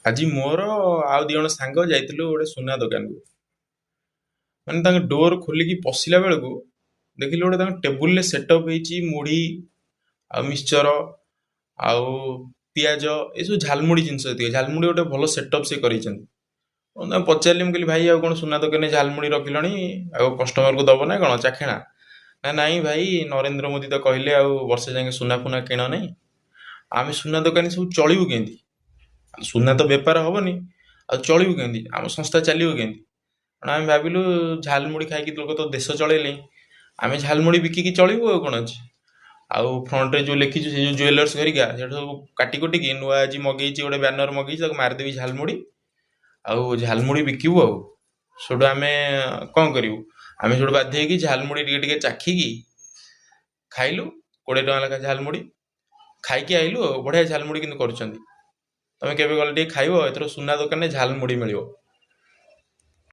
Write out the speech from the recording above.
ଆଜି ମୋର ଆଉ ଦି ଜଣ ସାଙ୍ଗ ଯାଇଥିଲୁ ଗୋଟେ ସୁନା ଦୋକାନକୁ। ମାନେ ତାଙ୍କ ଡୋର ଖୋଲିକି ପଶିଲା ବେଳକୁ ଦେଖିଲି ଗୋଟେ ତାଙ୍କ ଟେବୁଲରେ ସେଟଅପ୍ ହେଇଛି ମୁଢି ଆଉ ମିକ୍ସଚର ଆଉ ପିଆଜ ଏସବୁ ଝାଲମୁଢି ଜିନିଷ ଏତିକ। ଝାଲମୁଢି ଗୋଟେ ଭଲ ସେଟଅପ୍ ସେ କରିଛନ୍ତି। ମୁଁ ତାଙ୍କୁ ପଚାରିଲି, ମୁଁ କହିଲି ଭାଇ ଆଉ କଣ ସୁନା ଦୋକାନରେ ଝାଲମୁଢି ରଖିଲଣି, ଆଉ କଷ୍ଟମରକୁ ଦବ ନା କଣ ଚାଖେଣା? ନା ନାଇଁ ଭାଇ, ନରେନ୍ଦ୍ର ମୋଦି ତ କହିଲେ ଆଉ ବର୍ଷେ ଯାକେ ସୁନା ଫୁନା କିଣ ନାହିଁ। ଆମେ ସୁନା ଦୋକାନୀ ସବୁ ଚଳିବୁ କେମିତି? ସୁନା ତ ବେପାର ହବନି, ଆଉ ଚଳିବୁ କେମିତି? ଆମ ସଂସ୍ଥା ଚାଲିବ କେମିତି? କାରଣ ଆମେ ଭାବିଲୁ ଝାଲମୁଢି ଖାଇକି ଲୋକ ତ ଦେଶ ଚଳେଇଲେ, ଆମେ ଝାଲମୁଢି ବିକିକି ଚଳିବୁ ଆଉ କଣ ଅଛି। ଆଉ ଫ୍ରଣ୍ଟରେ ଯୋଉ ଲେଖିଛୁ ସେ ଯୋଉ ଜୁଏଲର୍ସ ହେରିକା ସେଟା ସବୁ କାଟି କୁଟିକି ନୂଆ ଆଜି ମଗେଇଛି, ଗୋଟେ ବ୍ୟାନର ମଗେଇଛି, ତାକୁ ମାରିଦେବି ଝାଲମୁଢି। ଆଉ ଝାଲମୁଢି ବିକିବୁ ଆଉ। ସେଠୁ ଆମେ କଣ କରିବୁ? ଆମେ ସେଠୁ ବାଧ୍ୟ ହେଇକି ଝାଲମୁଢି ଟିକେ ଟିକେ ଚାଖିକି ଖାଇଲୁ। 20 ଟଙ୍କା ଲେଖା ଝାଲମୁଢି ଖାଇକି ଆଇଲୁ ଆଉ। ବଢିଆ ଝାଲମୁଢି କିନ୍ତୁ କରୁଛନ୍ତି। ତମେ କେବେ ଗଲେ ଟିକେ ଖାଇବ, ଏଥର ସୁନା ଦୋକାନରେ ଝାଲମୁଢି ମିଳିବ।